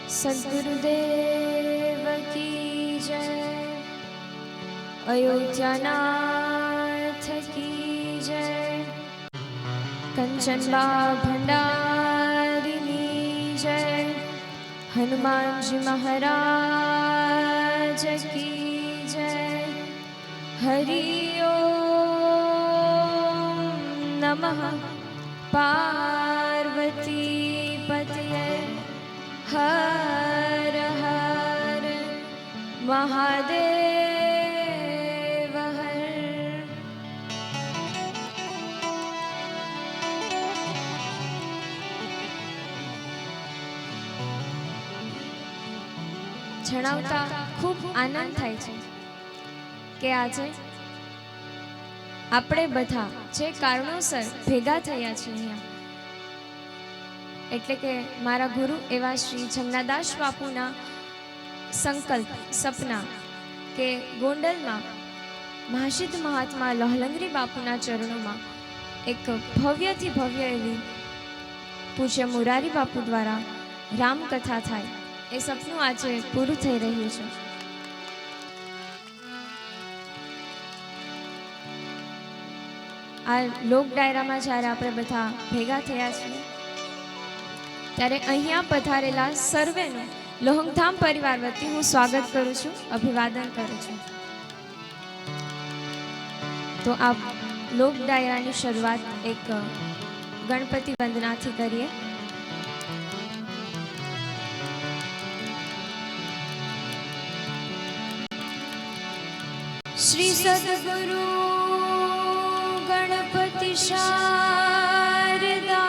सद्गुरुदेव की जय। अयोध्यानाथ की जय। कंचनबा भंडारिनी जय। हनुमान जी महाराज की जय। हरि ओम नमः पार्वती पतये हर हर महादेव हर। જણાવતા ખૂબ આનંદ થાય છે કે આજે આપણે બધા જે કારણોસર ભેગા થયા છીએ અહીંયા, એટલે કે મારા ગુરુ એવા શ્રી જમનાદાસ બાપુના સંકલ્પ સપના કે ગોંડલમાં મહાસિદ્ધ મહાત્મા લોહલંગરી બાપુના ચરણોમાં એક ભવ્યથી ભવ્ય એવી પૂજ્ય મુરારી બાપુ દ્વારા રામકથા થાય, એ સપનું આજે પૂરું થઈ રહ્યું છે. આ લોક ડાયરામાં જ્યારે આપણે બધા ભેગા થયા છીએ ત્યારે અહીંયા પધારેલા સર્વેનું લોહંગધામ પરિવાર વતી હું સ્વાગત કરું છું, અભિવાદન કરું છું. તો આ લોક ડાયરાની શરૂઆત એક ગણપતિ વંદનાથી કરીએ. શ્રી સદગુરુ ગણપતિ શારદા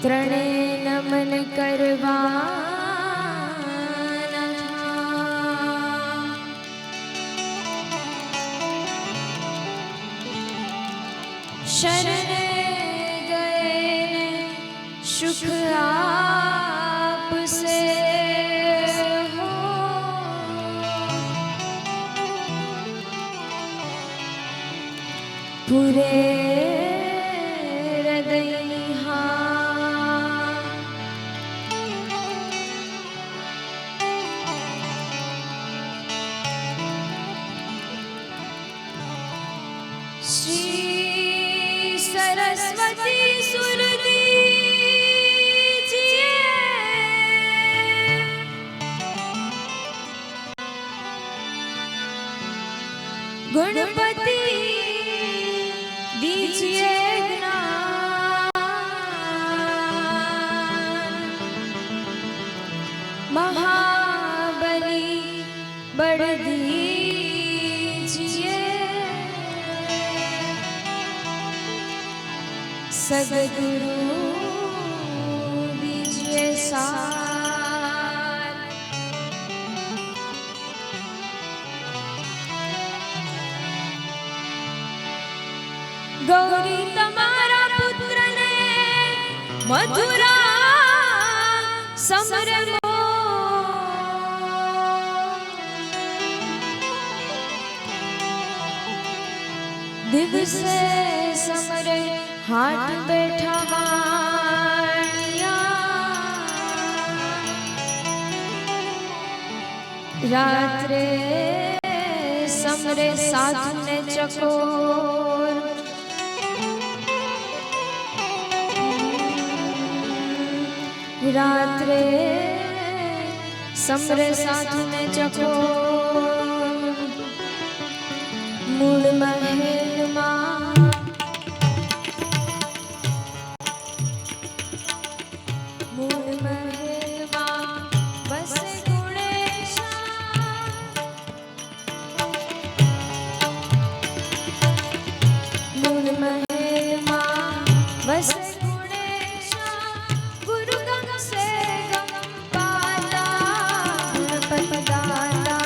ત્રણે નમન કરવાના, શરણે ગયે સુખ આપસે હો, પૂરે श्री सरस्वती सुरदीजिए, गणपति दीजिए ज्ञान, महाबली बड़ दीजिए, सद्गुरु दीजिए साथ, गौरी तमारा पुत्र ने मधुरा समरमो, दिवसे समरे हाट बैठा वाणिया, रात्रे समरे साधु ने चकोर, रात्रे समरे साधु ने चकोर, मूल महल मां गुरु गम से गम पाला, गुरपति दाता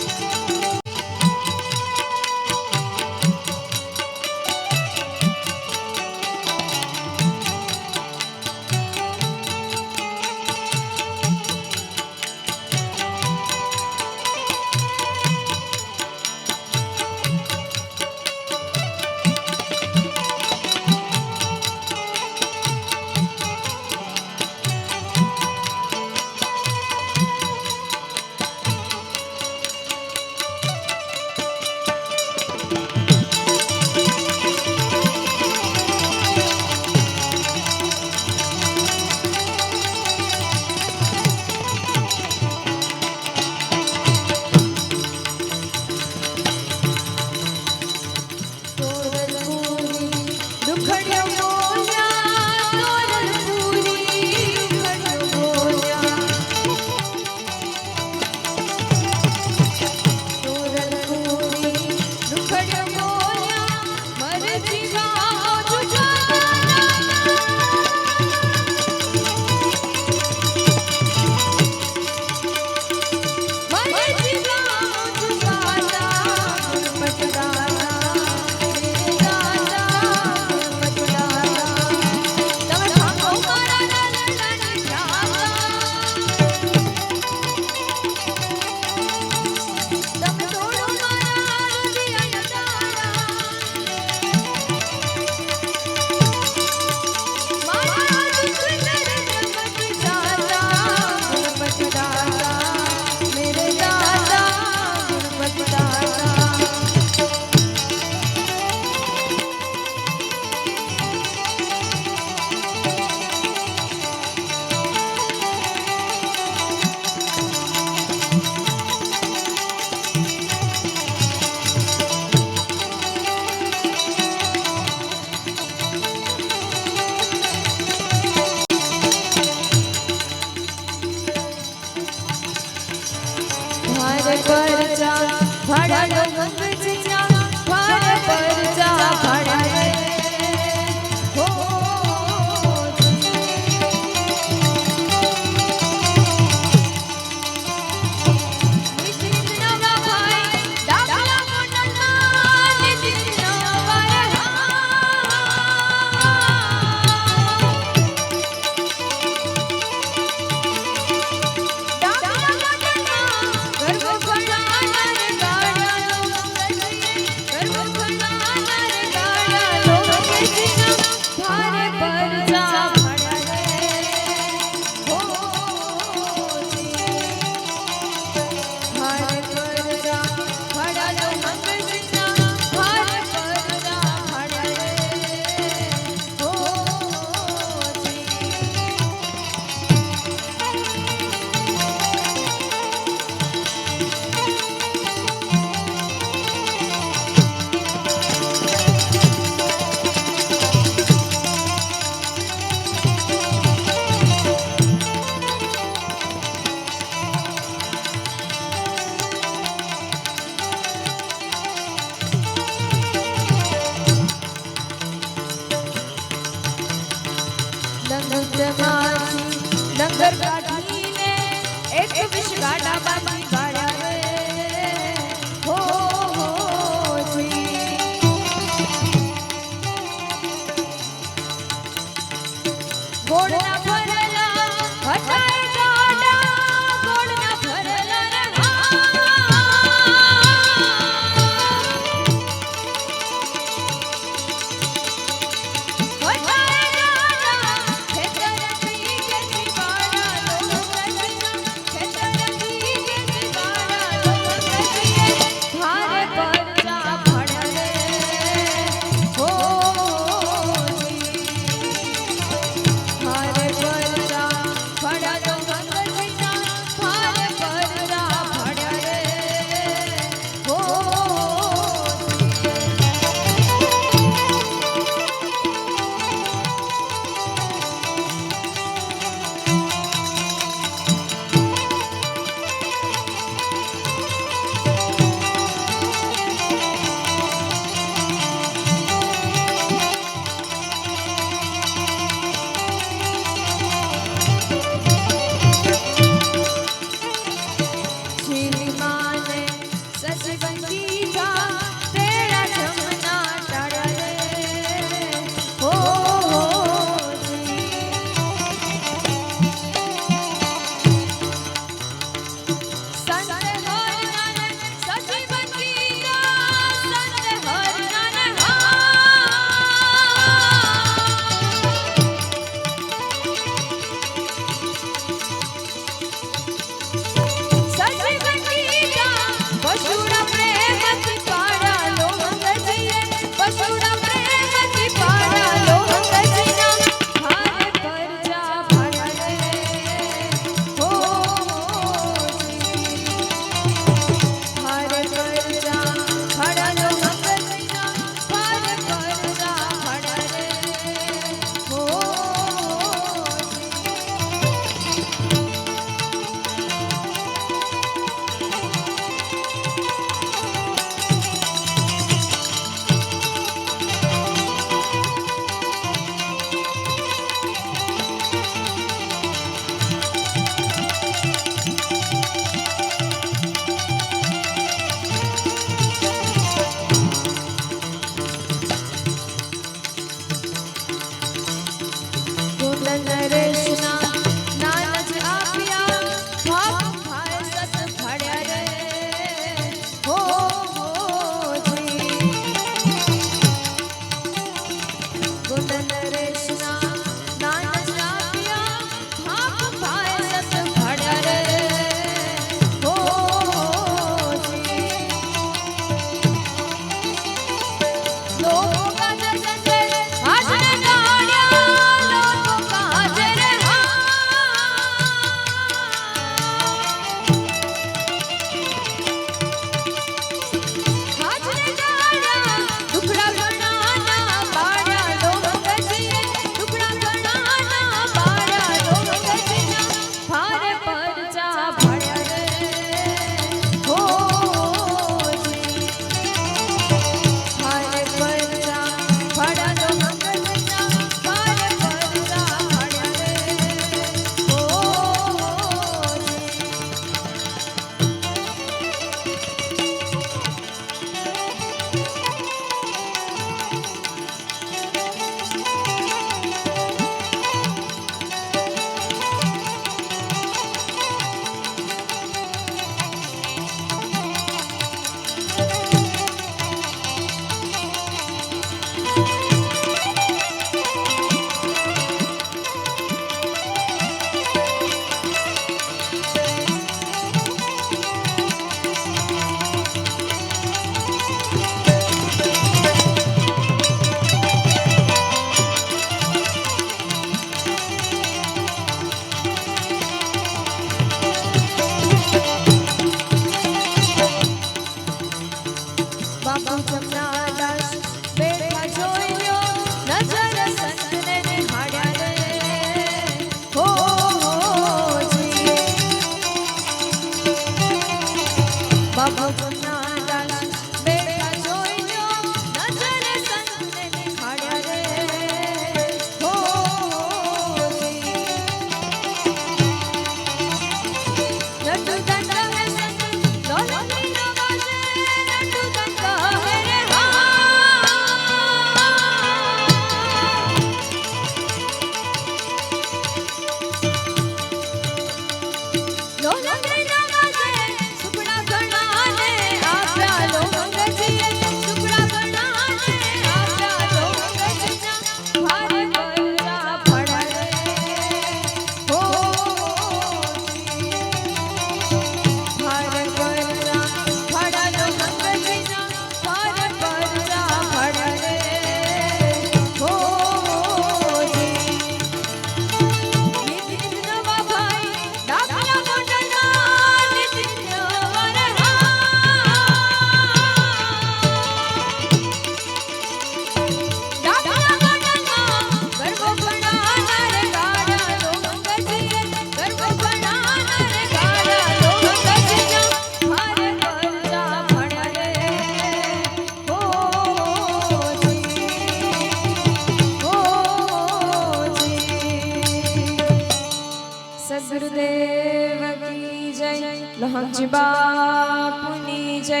ધમજી બાપુની જય,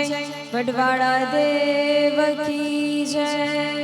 વડવાળા દેવ કી જય.